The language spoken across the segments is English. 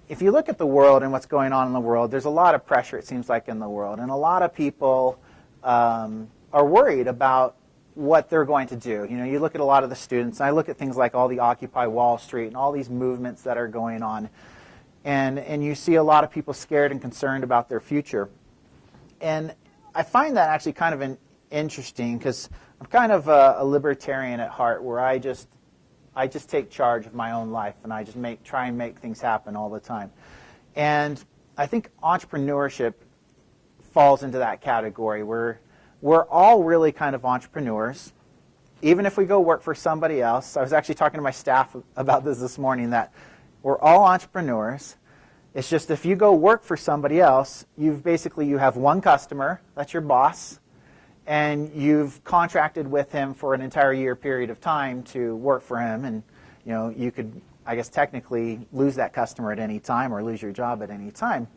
if you look at the world and what's going on in the world, there's a lot of pressure, it seems like, in the world. And a lot of people are worried about what they're going to do. You look at a lot of the students, and I look at things like all the Occupy Wall Street and all these movements that are going on. And you see a lot of people scared and concerned about their future. And I find that actually kind of interesting, because I'm kind of a libertarian at heart, where I just take charge of my own life, and I just try and make things happen all the time. And I think entrepreneurship falls into that category, where we're all really kind of entrepreneurs, even if we go work for somebody else. I was actually talking to my staff about this morning, that we're all entrepreneurs. It's just if you go work for somebody else, you have one customer, that's your boss, and you've contracted with him for an entire year period of time to work for him. And you could, I guess, technically lose that customer at any time, or lose your job at any time.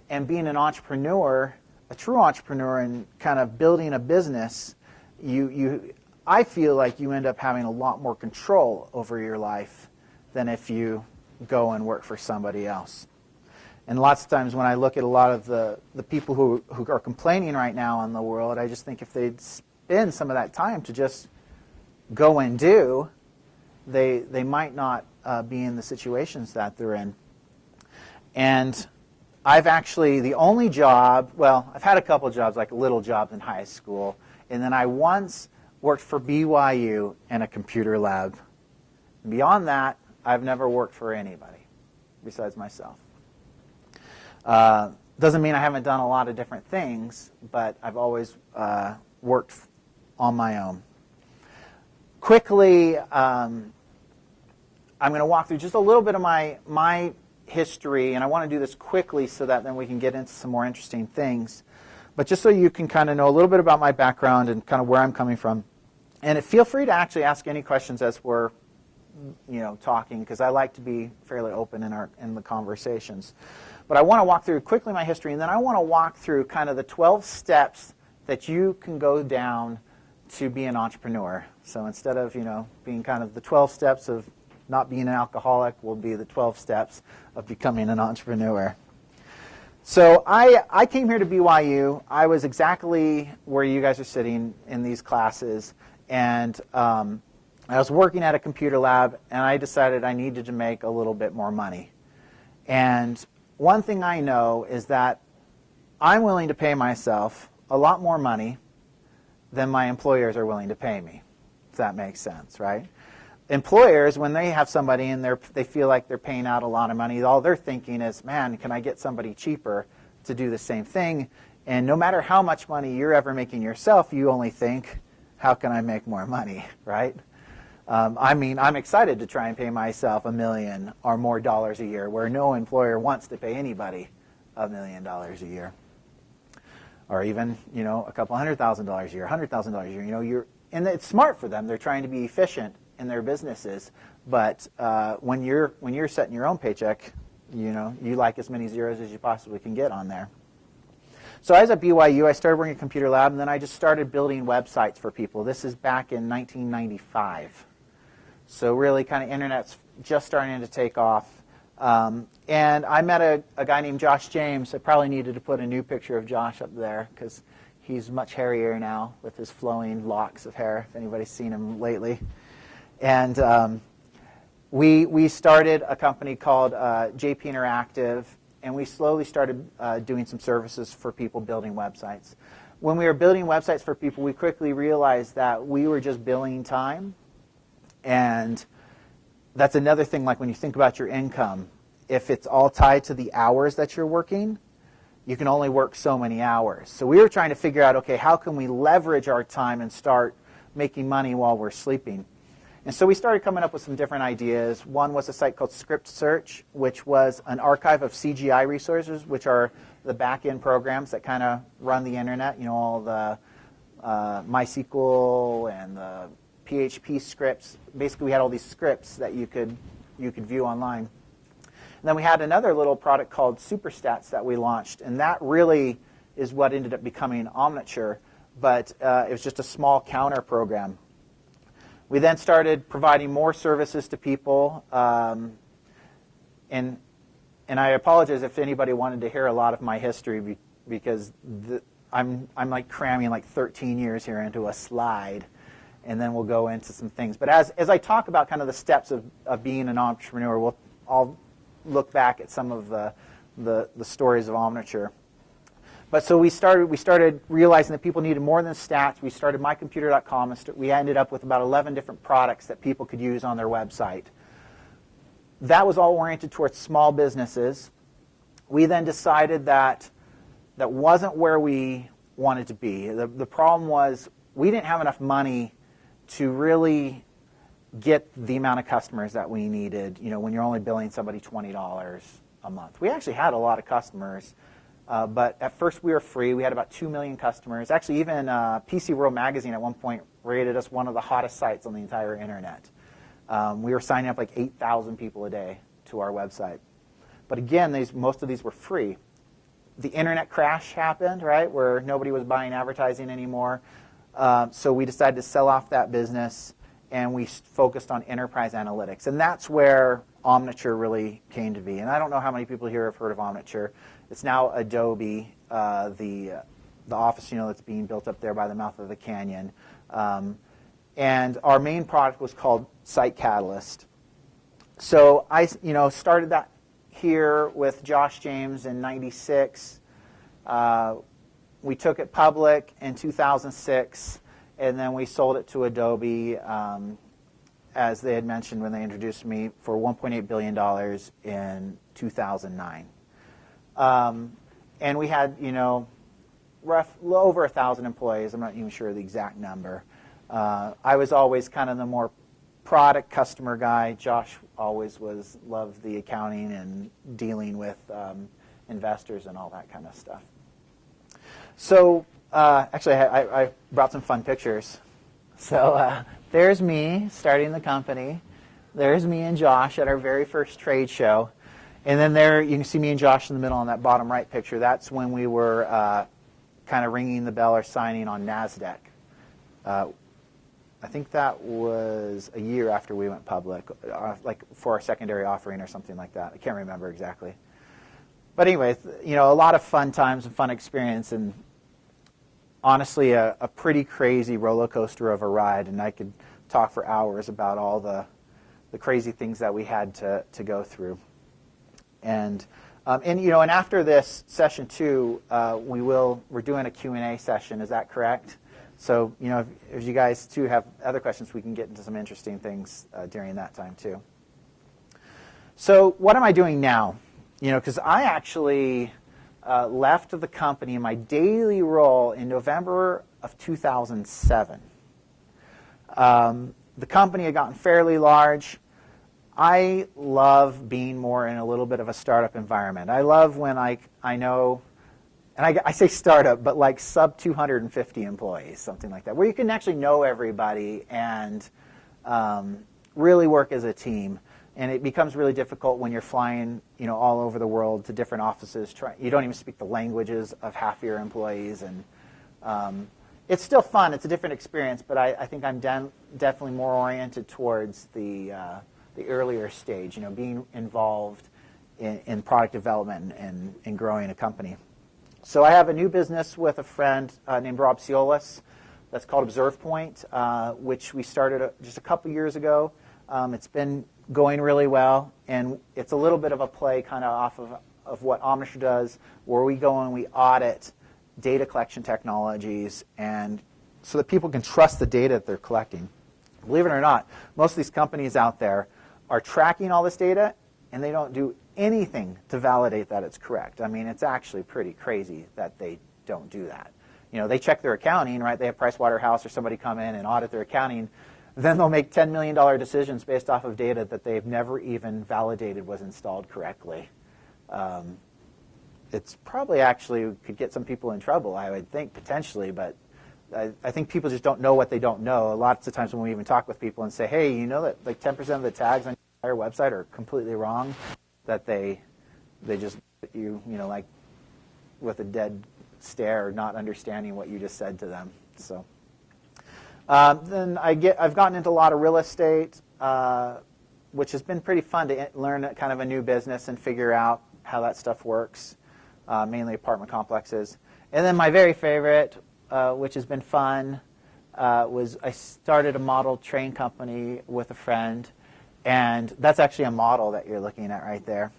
And being an entrepreneur, a true entrepreneur, and kind of building a business, I feel like you end up having a lot more control over your life than if you go and work for somebody else. And lots of times when I look at a lot of the people who are complaining right now in the world, I just think if they'd spend some of that time to just go and do, they might not be in the situations that they're in. And I've actually, the only job, well, I've had a couple of jobs, like little jobs in high school, and then I once worked for BYU in a computer lab. Beyond that, I've never worked for anybody besides myself. Doesn't mean I haven't done a lot of different things, but I've always worked on my own. Quickly, I'm going to walk through just a little bit of my history, and I want to do this quickly so that then we can get into some more interesting things. But just so you can kind of know a little bit about my background and kind of where I'm coming from. And feel free to actually ask any questions as we're talking, because I like to be fairly open in the conversations. But I want to walk through quickly my history, and then I want to walk through kind of the 12 steps that you can go down to be an entrepreneur. So instead of being kind of the 12 steps of not being an alcoholic, will be the 12 steps of becoming an entrepreneur. So I came here to BYU. I was exactly where you guys are sitting in these classes, and I was working at a computer lab, and I decided I needed to make a little bit more money. And one thing I know is that I'm willing to pay myself a lot more money than my employers are willing to pay me, if that makes sense, right? Employers, when they have somebody and they feel like they're paying out a lot of money, all they're thinking is, man, can I get somebody cheaper to do the same thing? And no matter how much money you're ever making yourself, you only think, how can I make more money, right? I'm excited to try and pay myself $1 million or more dollars a year, where no employer wants to pay anybody $1 million a year. Or even, a couple $100,000 a year, $100,000 a year. And it's smart for them. They're trying to be efficient in their businesses. But when you're setting your own paycheck, you like as many zeros as you possibly can get on there. So I was at BYU. I started working at Computer Lab, and then I just started building websites for people. This is back in 1995. So really kind of internet's just starting to take off. And I met a guy named Josh James. I probably needed to put a new picture of Josh up there, because he's much hairier now with his flowing locks of hair, if anybody's seen him lately. And we started a company called JP Interactive, and we slowly started doing some services for people building websites. When we were building websites for people, we quickly realized that we were just billing time. And that's another thing, like when you think about your income, if it's all tied to the hours that you're working, you can only work so many hours. So we were trying to figure out, okay, how can we leverage our time and start making money while we're sleeping? And so we started coming up with some different ideas. One was a site called Script Search, which was an archive of CGI resources, which are the back-end programs that kind of run the internet, all the MySQL and the PHP scripts. Basically, we had all these scripts that you could view online. And then we had another little product called Superstats that we launched, and that really is what ended up becoming Omniture, but it was just a small counter program. We then started providing more services to people, and and I apologize if anybody wanted to hear a lot of my history because I'm like cramming like 13 years here into a slide, and then we'll go into some things. But as I talk about kind of the steps of being an entrepreneur, I'll look back at some of the stories of Omniture. But so we started realizing that people needed more than stats. We started mycomputer.com, and we ended up with about 11 different products that people could use on their website. That was all oriented towards small businesses. We then decided that wasn't where we wanted to be. The problem was we didn't have enough money to really get the amount of customers that we needed, when you're only billing somebody $20 a month. We actually had a lot of customers. But at first we were free. We had about 2 million customers. Actually, even PC World Magazine at one point rated us one of the hottest sites on the entire internet. We were signing up like 8,000 people a day to our website. But again, most of these were free. The internet crash happened, right, where nobody was buying advertising anymore. So we decided to sell off that business, and we focused on enterprise analytics. And that's where Omniture really came to be. And I don't know how many people here have heard of Omniture. It's now Adobe, the office that's being built up there by the mouth of the canyon. And our main product was called Site Catalyst. So I started that here with Josh James in '96. We took it public in 2006, and then we sold it to Adobe, as they had mentioned when they introduced me, for $1.8 billion in 2009. And we had, over 1,000 employees. I'm not even sure of the exact number. I was always kind of the more product customer guy. Josh always loved the accounting and dealing with investors and all that kind of stuff. So actually, I brought some fun pictures. So there's me starting the company. There's me and Josh at our very first trade show. And then there, you can see me and Josh in the middle on that bottom right picture. That's when we were kind of ringing the bell or signing on NASDAQ. I think that was a year after we went public, like for our secondary offering or something like that. I can't remember exactly. But anyway, a lot of fun times and fun experience, and honestly, a pretty crazy roller coaster of a ride. And I could talk for hours about all the crazy things that we had to go through. And after this session 2, we're doing a Q&A session. Is that correct? So, if you guys too have other questions, we can get into some interesting things during that time too. So, what am I doing now? Because I actually left the company in my daily role in November of 2007. The company had gotten fairly large. I love being more in a little bit of a startup environment. I love when I know, and I say startup, but like sub 250 employees, something like that, where you can actually know everybody and really work as a team. And it becomes really difficult when you're flying, all over the world to different offices. You don't even speak the languages of half your employees, and it's still fun. It's a different experience, but I think I'm definitely more oriented towards the earlier stage, being involved in product development and growing a company. So I have a new business with a friend named Rob Ciolis that's called ObservePoint, which we started just a couple years ago. It's been going really well, and it's a little bit of a play kind of off of what Omniture does, where we go and we audit data collection technologies, and so that people can trust the data that they're collecting. Believe it or not, most of these companies out there are tracking all this data, and they don't do anything to validate that it's correct. I mean, it's actually pretty crazy that they don't do that. They check their accounting, right? They have Pricewaterhouse or somebody come in and audit their accounting. Then they'll make $10 million decisions based off of data that they've never even validated was installed correctly. It's probably actually could get some people in trouble, I would think, potentially, but I think people just don't know what they don't know. Lots of times when we even talk with people and say, hey, you know that like 10% of the tags on your website are completely wrong, that they just like with a dead stare, not understanding what you just said to them. So then I've gotten into a lot of real estate, which has been pretty fun to learn kind of a new business and figure out how that stuff works, mainly apartment complexes. And then my very favorite, which has been fun, was I started a model train company with a friend, and that's actually a model that you're looking at right there.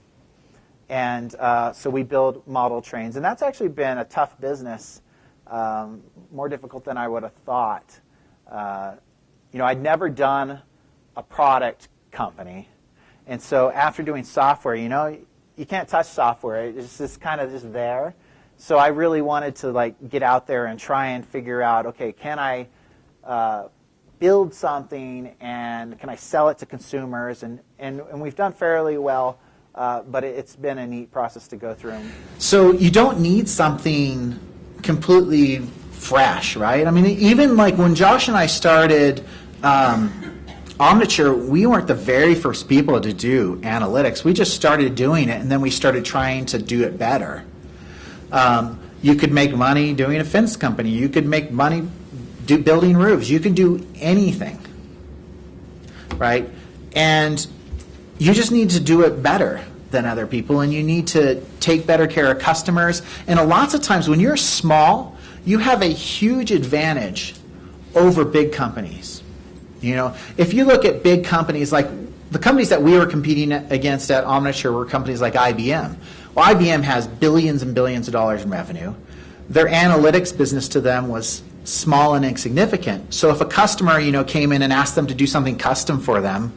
And so we build model trains, and that's actually been a tough business, more difficult than I would have thought. I'd never done a product company, and so after doing software, you can't touch software. It's just kind of just there. So I really wanted to get out there and try and figure out, okay, can I build something and can I sell it to consumers? And we've done fairly well, but it's been a neat process to go through. So you don't need something completely fresh, right? I mean, even when Josh and I started Omniture, we weren't the very first people to do analytics. We just started doing it, and then we started trying to do it better. You could make money doing a fence company. You could make money building roofs. You can do anything, right? And you just need to do it better than other people, and you need to take better care of customers. And lots of times when you're small, you have a huge advantage over big companies. If you look at big companies, like the companies that we were competing against at Omniture were companies like IBM. Well, IBM has billions and billions of dollars in revenue. Their analytics business to them was small and insignificant. So if a customer, came in and asked them to do something custom for them,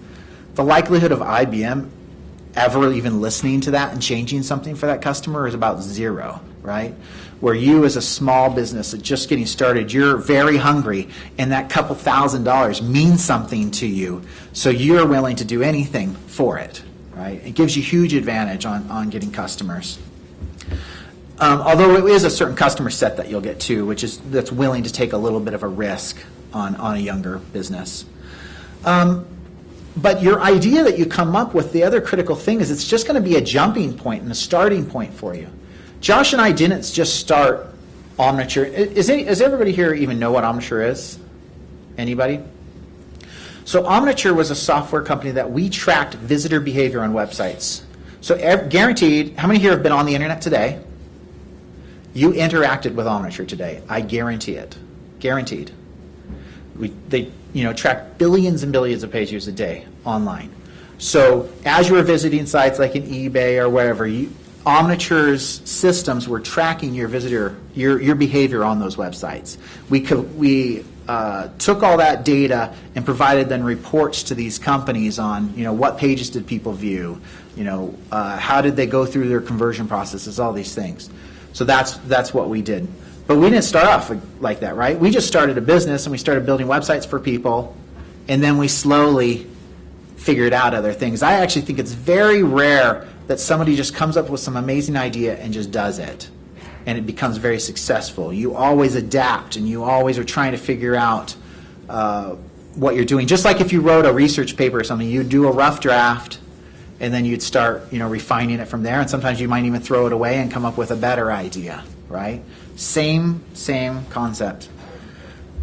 the likelihood of IBM ever even listening to that and changing something for that customer is about zero, right? Where you as a small business just getting started, you're very hungry, and that couple $1,000s means something to you, so you're willing to do anything for it, right? It gives you huge advantage on getting customers. Although it is a certain customer set that you'll get to, that's willing to take a little bit of a risk on a younger business. But your idea that you come up with, the other critical thing is it's just going to be a jumping point and a starting point for you. Josh and I didn't just start Omniture. Does everybody here even know what Omniture is? Anybody? So Omniture was a software company that we tracked visitor behavior on websites. So guaranteed, how many here have been on the internet today? You interacted with Omniture today. I guarantee it. Guaranteed. They track billions and billions of page views a day online. So as you were visiting sites like an eBay or wherever, Omniture's systems were tracking your visitor, your behavior on those websites. We took all that data and provided then reports to these companies on, what pages did people view, how did they go through their conversion processes, all these things. So that's what we did. But we didn't start off like that, right? We just started a business and we started building websites for people, and then we slowly figured out other things. I actually think it's very rare that somebody just comes up with some amazing idea and just does it, and it becomes very successful. You always adapt, and you always are trying to figure out what you're doing. Just like if you wrote a research paper or something, you'd do a rough draft, and then you'd start refining it from there, and sometimes you might even throw it away and come up with a better idea, right? Same concept.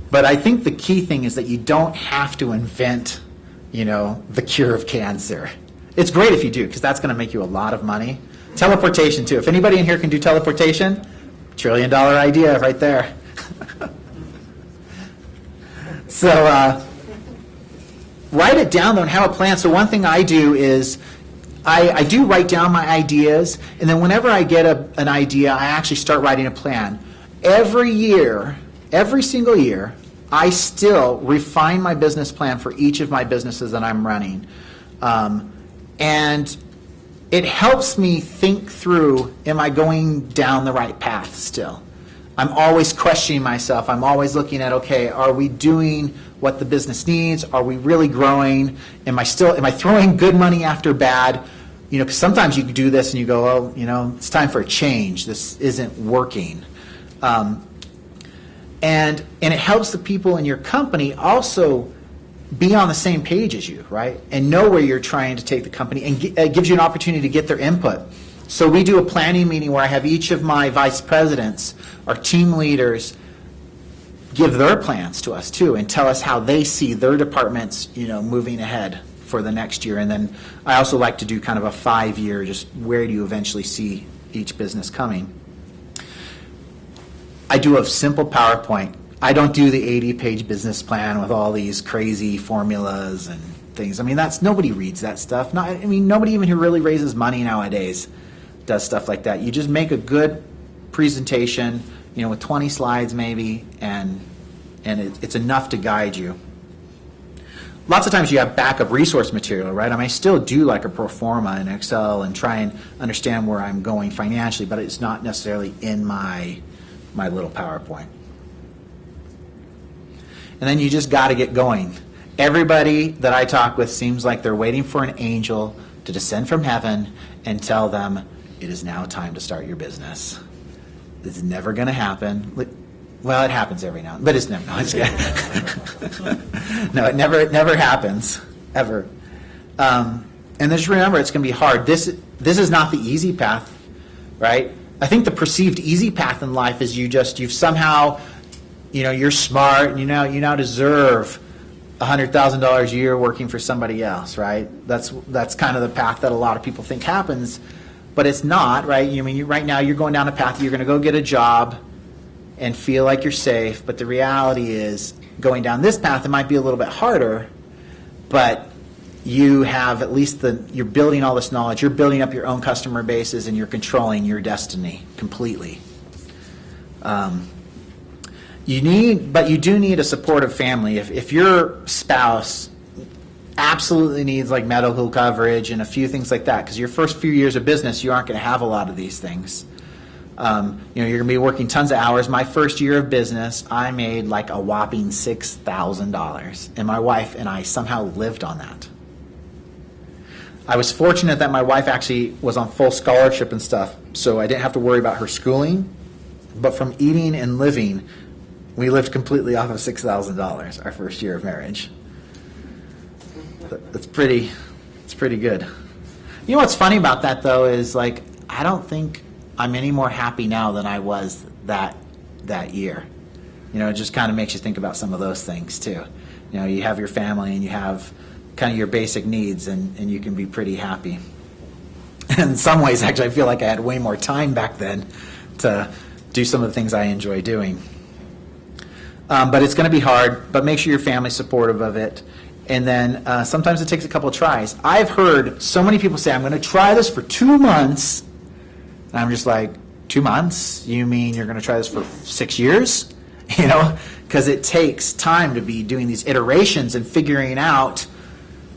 But I think the key thing is that you don't have to invent, the cure of cancer. It's great if you do, because that's going to make you a lot of money. Teleportation, too. If anybody in here can do teleportation, $1 trillion idea right there. So write it down, though, and have a plan. So one thing I do is I do write down my ideas, and then whenever I get an idea, I actually start writing a plan. Every year, every single year, I still refine my business plan for each of my businesses that I'm running. And it helps me think through, am I going down the right path still? I'm always questioning myself. I'm always looking at, okay, are we doing what the business needs? Are we really growing? Am I throwing good money after bad? Because sometimes you do this and you go, oh, it's time for a change. This isn't working. And it helps the people in your company also be on the same page as you, right? And know where you're trying to take the company, and gives you an opportunity to get their input. So we do a planning meeting where I have each of my vice presidents, our team leaders, give their plans to us too and tell us how they see their departments, moving ahead for the next year. And then I also like to do kind of a 5-year, just where do you eventually see each business coming. I do a simple PowerPoint. I don't do the 80-page business plan with all these crazy formulas and things. I mean, nobody reads that stuff. Nobody even who really raises money nowadays does stuff like that. You just make a good presentation, with 20 slides maybe, and it's enough to guide you. Lots of times you have backup resource material, right? I still do like a pro forma in Excel and try and understand where I'm going financially, but it's not necessarily in my little PowerPoint. And then you just got to get going. Everybody that I talk with seems like they're waiting for an angel to descend from heaven and tell them, it is now time to start your business. This is never going to happen. Well, it happens every now and then, but it's never. No, it's no, it never happens ever. And just remember, it's going to be hard. This is not the easy path, right? I think the perceived easy path in life is you've somehow, you're smart and you now deserve $100,000 a year working for somebody else, right? That's kind of the path that a lot of people think happens. But it's not, right? Right now you're going down a path, you're going to go get a job and feel like you're safe, but the reality is going down this path, it might be a little bit harder, but you have at least you're building all this knowledge, you're building up your own customer bases, and you're controlling your destiny completely. You do need a supportive family. If your spouse absolutely needs like medical coverage and a few things like that, because your first few years of business, you aren't going to have a lot of these things. You're going to be working tons of hours. My first year of business, I made like a whopping $6,000, and my wife and I somehow lived on that. I was fortunate that my wife actually was on full scholarship and stuff, so I didn't have to worry about her schooling. But from eating and living, we lived completely off of $6,000 our first year of marriage. It's pretty good. You know what's funny about that though is I don't think I'm any more happy now than I was that year. It just kind of makes you think about some of those things too. You have your family and you have kind of your basic needs, and you can be pretty happy. And in some ways, actually, I feel like I had way more time back then to do some of the things I enjoy doing. But it's going to be hard, but make sure your family's supportive of it. And then sometimes it takes a couple of tries. I've heard so many people say, I'm going to try this for 2 months. And I'm just like, 2 months? You mean you're going to try this for 6 years? Because it takes time to be doing these iterations and figuring out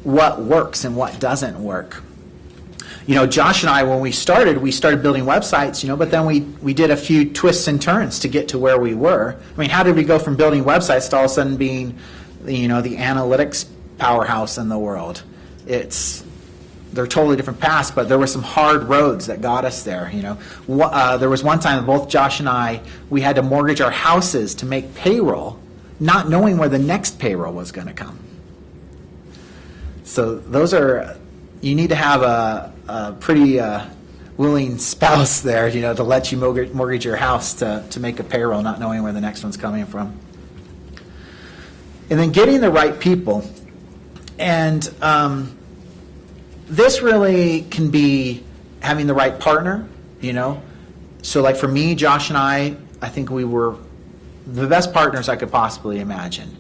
what works and what doesn't work. Josh and I, when we started building websites, but then we did a few twists and turns to get to where we were. How did we go from building websites to all of a sudden being, the analytics powerhouse in the world? They're totally different paths, but there were some hard roads that got us there. There was one time both Josh and I, we had to mortgage our houses to make payroll, not knowing where the next payroll was going to come. So you need to have a pretty willing spouse there, to let you mortgage your house to make a payroll, not knowing where the next one's coming from. And then getting the right people. And this really can be having the right partner, So for me, Josh and I think we were the best partners I could possibly imagine.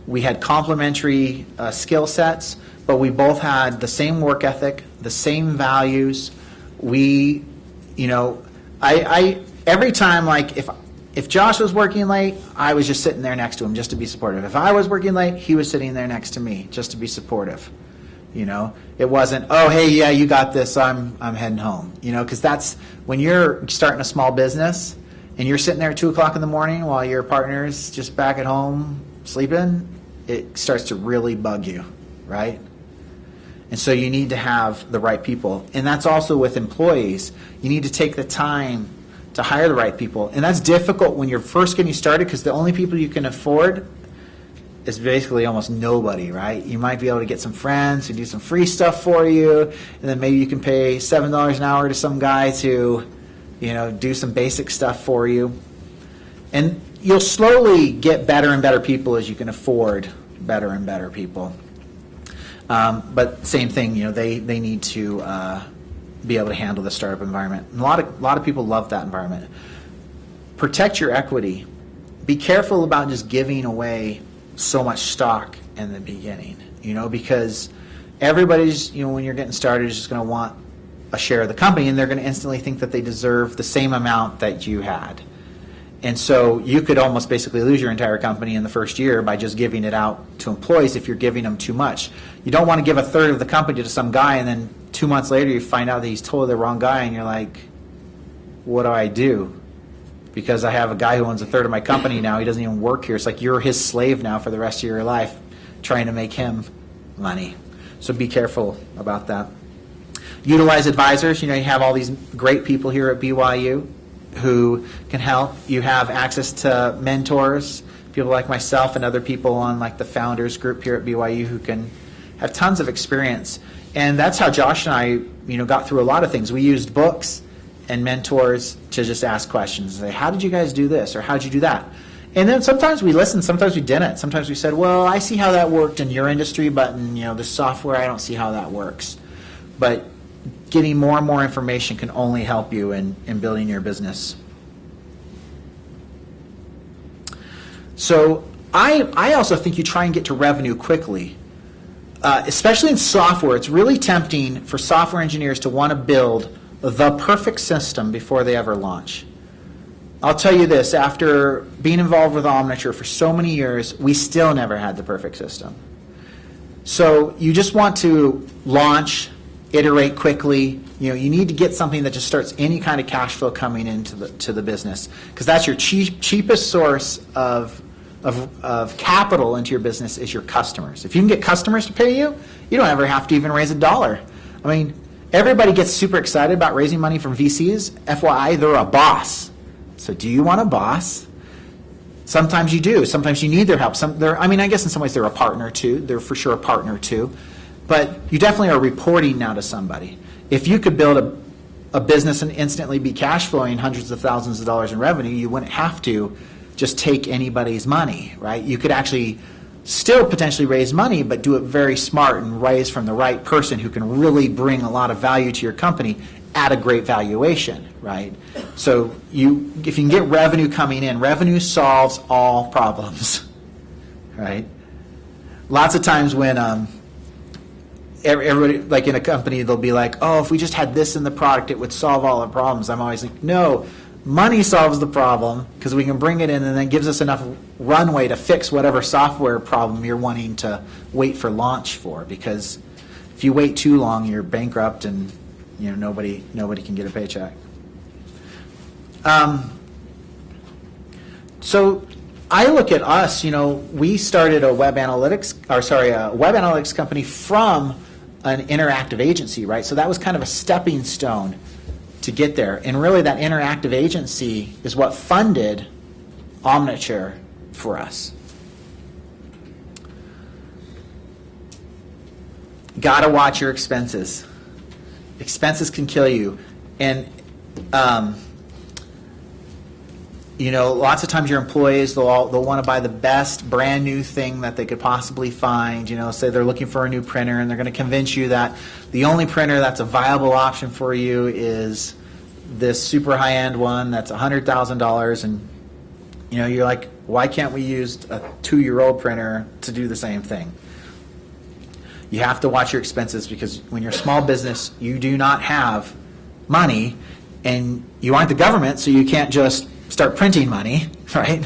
We had complementary skill sets, but we both had the same work ethic, the same values. We, every time, if Josh was working late, I was just sitting there next to him just to be supportive. If I was working late, he was sitting there next to me just to be supportive. It wasn't, oh, hey, yeah, you got this, I'm heading home. Because that's when you're starting a small business and you're sitting there at 2 o'clock in the morning while your partner's just back at home sleeping, it starts to really bug you, right? And so you need to have the right people. And that's also with employees. You need to take the time to hire the right people. And that's difficult when you're first getting started because the only people you can afford is basically almost nobody, right? You might be able to get some friends who do some free stuff for you, and then maybe you can pay $7 an hour to some guy to, do some basic stuff for you. And you'll slowly get better and better people as you can afford better and better people. But same thing, they need to be able to handle the startup environment. And a lot of people love that environment. Protect your equity. Be careful about just giving away so much stock in the beginning, because everybody's, when you're getting started, is just going to want a share of the company, and they're going to instantly think that they deserve the same amount that you had. And so you could almost basically lose your entire company in the first year by just giving it out to employees if you're giving them too much. You don't want to give a third of the company to some guy, and then 2 months later you find out that he's totally the wrong guy, and you're like, what do I do? Because I have a guy who owns a third of my company now. He doesn't even work here. It's like you're his slave now for the rest of your life, trying to make him money. So be careful about that. Utilize advisors. You have all these great people here at BYU who can help. You have access to mentors, people like myself and other people on like the founders group here at BYU who can have tons of experience. And that's how Josh and I, got through a lot of things. We used books and mentors to just ask questions. Say, how did you guys do this? Or how did you do that? And then sometimes we listened, sometimes we didn't. Sometimes we said, well, I see how that worked in your industry, but in the software, I don't see how that works. But getting more and more information can only help you in building your business. So I also think you try and get to revenue quickly. Especially in software, it's really tempting for software engineers to want to build the perfect system before they ever launch. I'll tell you this, after being involved with Omniture for so many years, we still never had the perfect system. So you just want to launch, iterate quickly. You need to get something that just starts any kind of cash flow coming into the business, because that's your cheapest source of capital into your business is your customers. If you can get customers to pay you, you don't ever have to even raise a dollar. I mean, everybody gets super excited about raising money from VCs. FYI, they're a boss. So do you want a boss? Sometimes you do. Sometimes you need their help. I guess in some ways they're a partner too. They're for sure a partner too. But you definitely are reporting now to somebody. If you could build a business and instantly be cash flowing hundreds of thousands of dollars in revenue, you wouldn't have to just take anybody's money, right? You could actually still potentially raise money, but do it very smart and raise from the right person who can really bring a lot of value to your company at a great valuation, right? So if you can get revenue coming in, revenue solves all problems, right? Lots of times when everybody, like in a company, they'll be like, oh, if we just had this in the product, it would solve all our problems. I'm always like, no, money solves the problem because we can bring it in and then gives us enough runway to fix whatever software problem you're wanting to wait for launch for. Because if you wait too long, you're bankrupt and nobody can get a paycheck. So I look at us. We started a web analytics company from an interactive agency, right? So that was kind of a stepping stone to get there. And really that interactive agency is what funded Omniture for us. Gotta watch your expenses. Expenses can kill you. And lots of times your employees, they'll want to buy the best brand new thing that they could possibly find. Say they're looking for a new printer, and they're going to convince you that the only printer that's a viable option for you is this super high-end one that's $100,000, and you're like, why can't we use a 2-year-old printer to do the same thing? You have to watch your expenses, because when you're a small business, you do not have money, and you aren't the government, so you can't just start printing money, right?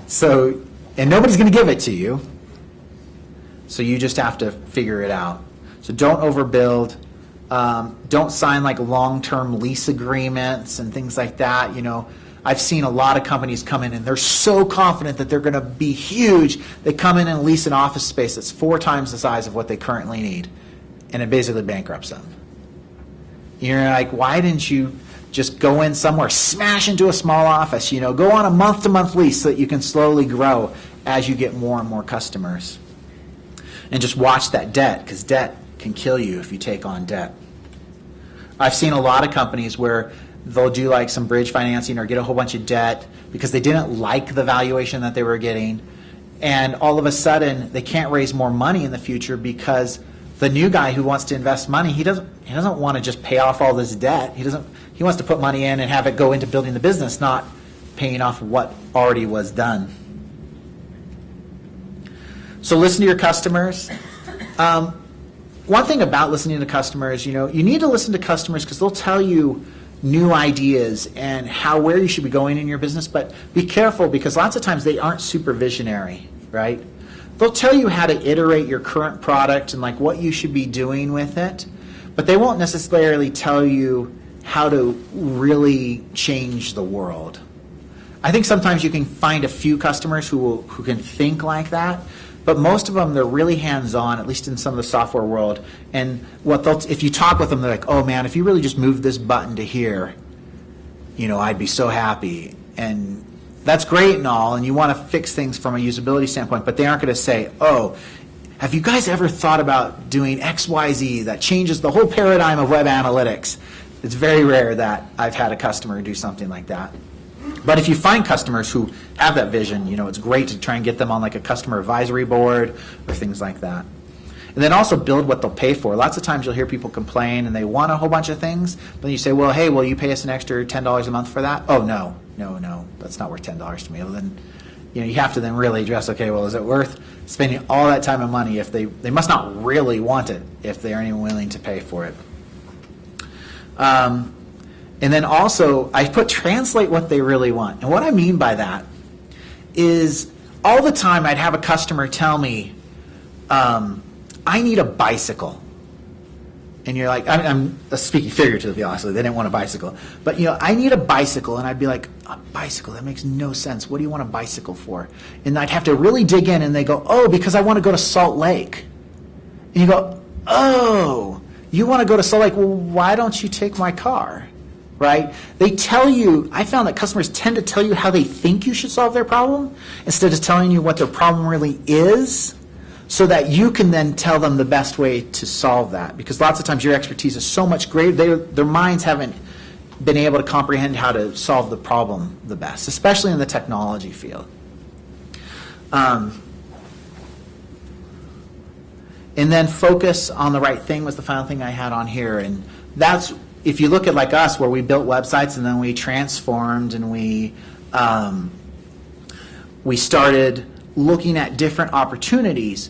So, and nobody's going to give it to you. So you just have to figure it out. So don't overbuild. Don't sign like long-term lease agreements and things like that. I've seen a lot of companies come in and they're so confident that they're going to be huge. They come in and lease an office space that's 4 times the size of what they currently need, and it basically bankrupts them. You're like, why didn't you just go in somewhere, smash into a small office, go on a month-to-month lease so that you can slowly grow as you get more and more customers. And just watch that debt, because debt can kill you if you take on debt. I've seen a lot of companies where they'll do like some bridge financing or get a whole bunch of debt because they didn't like the valuation that they were getting, and all of a sudden they can't raise more money in the future because the new guy who wants to invest money, he doesn't want to just pay off all this debt. He wants to put money in and have it go into building the business, not paying off what already was done. So listen to your customers. One thing about listening to customers, you need to listen to customers because they'll tell you new ideas and where you should be going in your business, but be careful because lots of times they aren't super visionary, right? They'll tell you how to iterate your current product and like what you should be doing with it, but they won't necessarily tell you how to really change the world. I think sometimes you can find a few customers who can think like that, but most of them, they're really hands-on, at least in some of the software world. And if you talk with them, they're like, oh man, if you really just move this button to here, I'd be so happy. And that's great and all, and you want to fix things from a usability standpoint, but they aren't going to say, oh, have you guys ever thought about doing X, Y, Z that changes the whole paradigm of web analytics? It's very rare that I've had a customer do something like that. But if you find customers who have that vision, it's great to try and get them on like a customer advisory board or things like that. And then also build what they'll pay for. Lots of times you'll hear people complain and they want a whole bunch of things, but then you say, well, hey, will you pay us an extra $10 a month for that? Oh, no, that's not worth $10 to me. Well, then, you have to then really address, okay, well, is it worth spending all that time and money if they must not really want it if they aren't even willing to pay for it. And then also, I put translate what they really want. And what I mean by that is all the time I'd have a customer tell me, I need a bicycle. And you're like, I'm speaking figuratively, honestly. They didn't want a bicycle. But, I need a bicycle. And I'd be like, a bicycle? That makes no sense. What do you want a bicycle for? And I'd have to really dig in. And they go, oh, because I want to go to Salt Lake. And you go, oh, you want to go to Salt Lake? Well, why don't you take my car? Right? They tell you, I found that customers tend to tell you how they think you should solve their problem instead of telling you what their problem really is, so that you can then tell them the best way to solve that. Because lots of times your expertise is so much greater, their minds haven't been able to comprehend how to solve the problem the best, especially in the technology field. And then focus on the right thing was the final thing I had on here. And that's, if you look at like us, where we built websites and then we transformed and we started looking at different opportunities,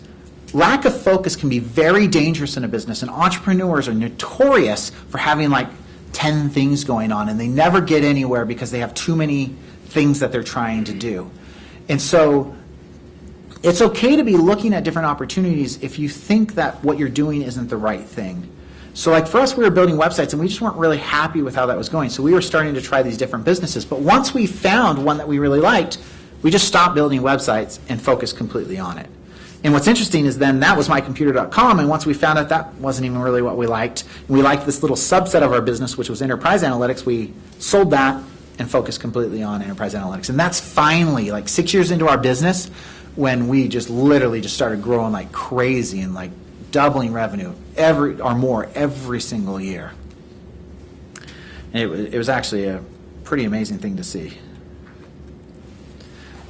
lack of focus can be very dangerous in a business, and entrepreneurs are notorious for having like 10 things going on, and they never get anywhere because they have too many things that they're trying to do. And so it's okay to be looking at different opportunities if you think that what you're doing isn't the right thing. So like for us, we were building websites and we just weren't really happy with how that was going. So we were starting to try these different businesses. But once we found one that we really liked, we just stopped building websites and focused completely on it. And what's interesting is then that was mycomputer.com, and once we found out that wasn't even really what we liked, we liked this little subset of our business, which was enterprise analytics, we sold that and focused completely on enterprise analytics. And that's finally, like 6 years into our business, when we just literally just started growing like crazy and like doubling revenue every single year. And it was actually a pretty amazing thing to see.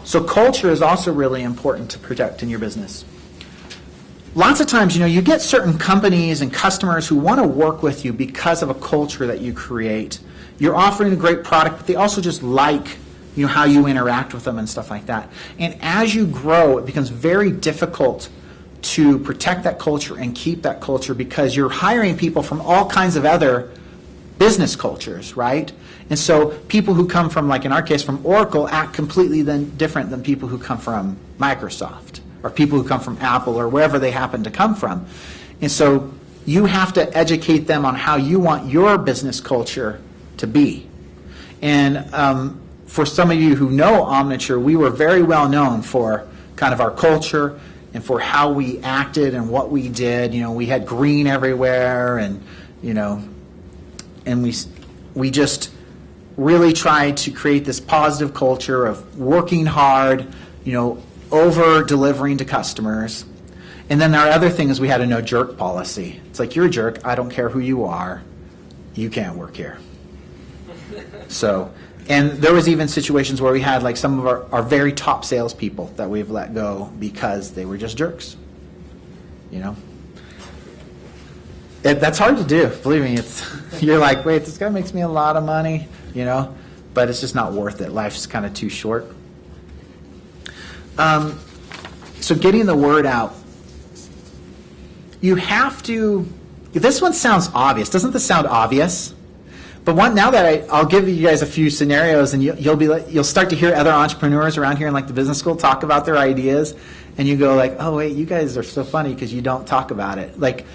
So culture is also really important to protect in your business. Lots of times, you get certain companies and customers who want to work with you because of a culture that you create. You're offering a great product, but they also just like how you interact with them and stuff like that. And as you grow, it becomes very difficult to protect that culture and keep that culture because you're hiring people from all kinds of other business cultures, right? And so people who come from, like in our case, from Oracle act completely different than people who come from Microsoft or people who come from Apple or wherever they happen to come from. And so you have to educate them on how you want your business culture to be. And for some of you who know Omniture, we were very well known for kind of our culture and for how we acted and what we did. We had green everywhere, and and we just really tried to create this positive culture of working hard, over delivering to customers. And then our other thing is we had a no jerk policy. It's like, you're a jerk, I don't care who you are, you can't work here. So And there was even situations where we had like some of our very top salespeople that we've let go because they were just jerks. You know, that's hard to do. Believe me, you're like, wait, this guy makes me a lot of money, you know, but it's just not worth it. Life's kind of too short. So getting the word out, you have to. This one sounds obvious. Doesn't this sound obvious? But now that I'll give you guys a few scenarios, and you'll start to hear other entrepreneurs around here in like the business school talk about their ideas, and you go like, oh wait, you guys are so funny because you don't talk about it. Like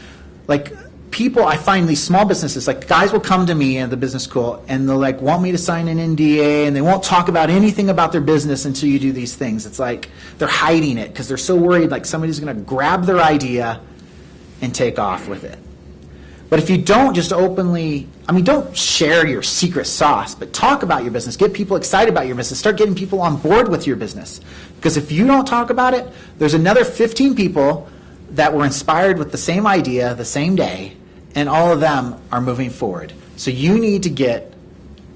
people, I find these small businesses, like guys will come to me at the business school and they'll like want me to sign an NDA, and they won't talk about anything about their business until you do these things. It's like they're hiding it because they're so worried like somebody's going to grab their idea and take off with it. But if you don't just openly, don't share your secret sauce, but talk about your business. Get people excited about your business. Start getting people on board with your business. Because if you don't talk about it, there's another 15 people that were inspired with the same idea the same day, and all of them are moving forward. So you need to get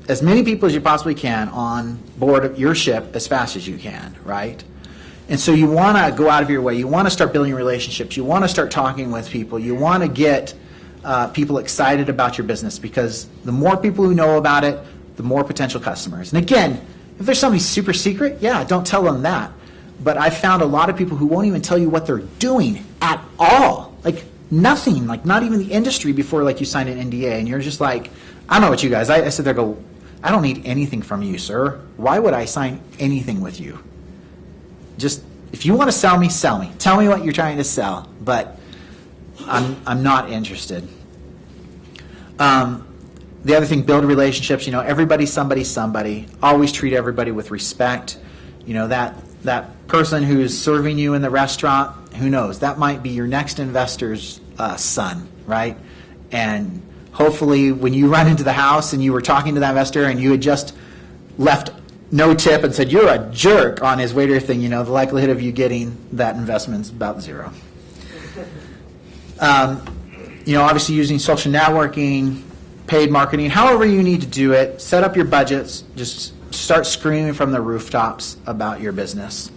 as many people as you possibly can on board of your ship as fast as you can, right? And so you want to go out of your way. You want to start building relationships. You want to start talking with people. You want to get people excited about your business, because the more people who know about it, the more potential customers. And again, if there's somebody super secret, yeah, don't tell them that. But I've found a lot of people who won't even tell you what they're doing at all. Like nothing, like not even the industry before like you sign an NDA, and you're just like, I don't know what you guys, I sit there go, I don't need anything from you, sir. Why would I sign anything with you? Just, if you want to sell me, sell me. Tell me what you're trying to sell, but I'm not interested. The other thing, build relationships. Everybody's somebody. Always treat everybody with respect. That person who's serving you in the restaurant, who knows? That might be your next investor's son, right? And hopefully when you run into the house and you were talking to that investor and you had just left no tip and said, you're a jerk on his waiter thing, the likelihood of you getting that investment is about zero. Obviously using social networking, paid marketing, however you need to do it, set up your budgets, just start screaming from the rooftops about your business.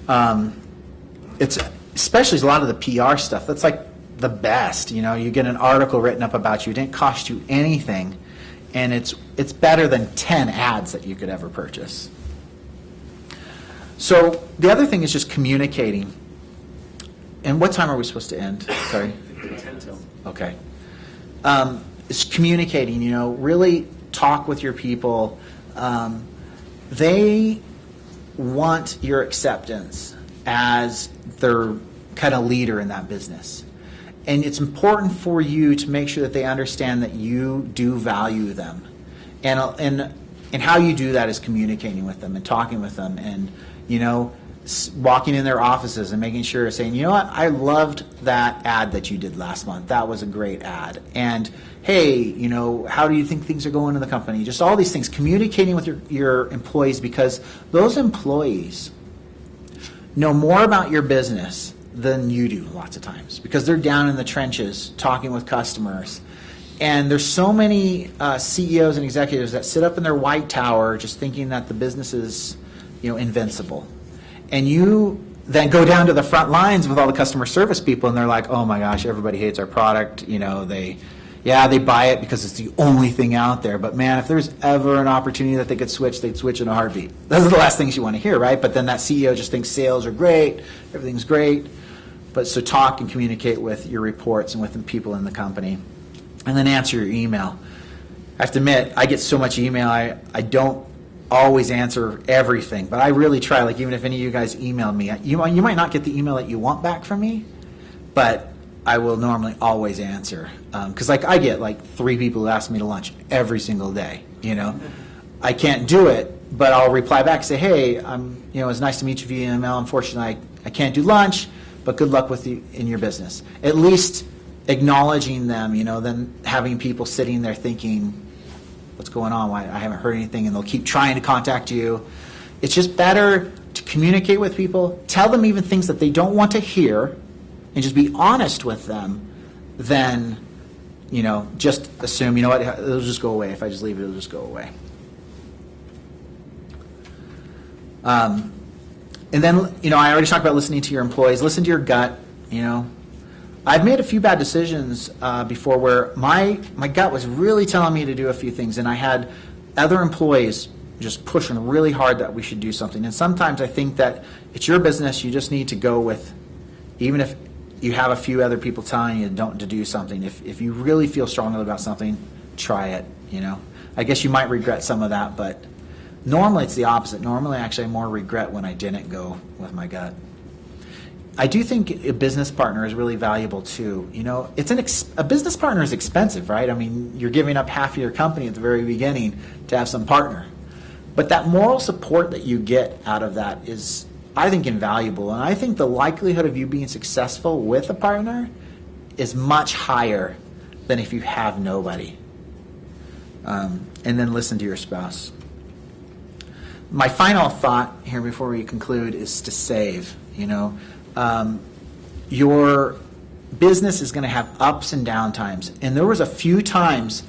It's especially a lot of the PR stuff. That's like the best. You get an article written up about you. It didn't cost you anything, and it's better than 10 ads that you could ever purchase. So the other thing is just communicating. And what time are we supposed to end? Sorry. 10 till. Okay. It's communicating. Really talk with your people. They want your acceptance as their kind of leader in that business. And it's important for you to make sure that they understand that you do value them. And how you do that is communicating with them and talking with them, and, walking in their offices and making sure, saying, you know what, I loved that ad that you did last month. That was a great ad. And, hey, how do you think things are going in the company? Just all these things, communicating with your employees, because those employees know more about your business than you do lots of times, because they're down in the trenches talking with customers. And there's so many CEOs and executives that sit up in their white tower just thinking that the business is, invincible. And you then go down to the front lines with all the customer service people, and they're like, oh my gosh, everybody hates our product. They buy it because it's the only thing out there. But man, if there's ever an opportunity that they could switch, they'd switch in a heartbeat. Those are the last things you want to hear, right? But then that CEO just thinks sales are great, everything's great. But so talk and communicate with your reports and with the people in the company. And then answer your email. I have to admit, I get so much email, I don't always answer everything, but I really try. Like, even if any of you guys emailed me, you might not get the email that you want back from me, but I will normally always answer. Because I get 3 people who ask me to lunch every single day. I can't do it, but I'll reply back and say, hey, it was nice to meet you via email. Unfortunately, I can't do lunch, but good luck with you in your business. At least acknowledging them, than having people sitting there thinking, what's going on? Why I haven't heard anything, and they'll keep trying to contact you. It's just better to communicate with people, tell them even things that they don't want to hear, and just be honest with them, than just assume, what, it'll just go away. If I just leave it, it'll just go away. And then, I already talked about listening to your employees. Listen to your gut. I've made a few bad decisions before where my gut was really telling me to do a few things, and I had other employees just pushing really hard that we should do something. And sometimes I think that it's your business. You just need to go with, even if you have a few other people telling you to do something. If you really feel strongly about something, try it. I guess you might regret some of that, but normally it's the opposite. Normally, actually, I more regret when I didn't go with my gut. I do think a business partner is really valuable too. A business partner is expensive, right? I mean, you're giving up half of your company at the very beginning to have some partner. But that moral support that you get out of that is, I think, invaluable. And I think the likelihood of you being successful with a partner is much higher than if you have nobody. And then listen to your spouse. My final thought here before we conclude is to save. Your business is going to have ups and down times. And there was a few times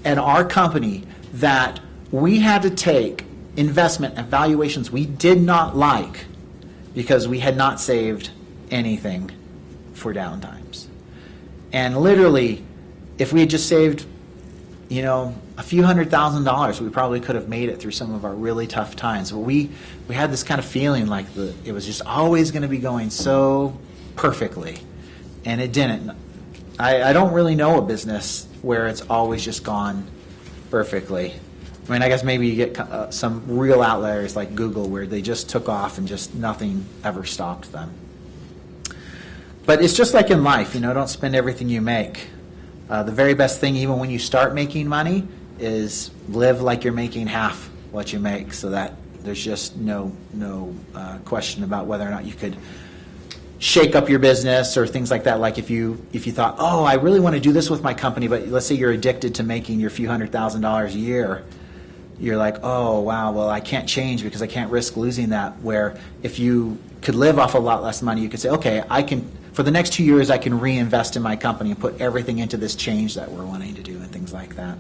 at our company that we had to take investment and valuations we did not like because we had not saved anything for downtimes. And literally, if we had just saved, a few $100,000, we probably could have made it through some of our really tough times. But we had this kind of feeling like it was just always going to be going so perfectly, and it didn't. I don't really know a business where it's always just gone perfectly. I mean, I guess maybe you get some real outliers like Google where they just took off and just nothing ever stopped them. But it's just like in life, don't spend everything you make. The very best thing, even when you start making money, is live like you're making half what you make, so that there's just no question about whether or not you could shake up your business or things like that. Like if you thought, oh, I really want to do this with my company, but let's say you're addicted to making your few $100,000 a year, you're like, oh, wow, well, I can't change because I can't risk losing that. Where if you could live off a lot less money, you could say, okay, for the next 2 years, I can reinvest in my company and put everything into this change that we're wanting to do and things like that.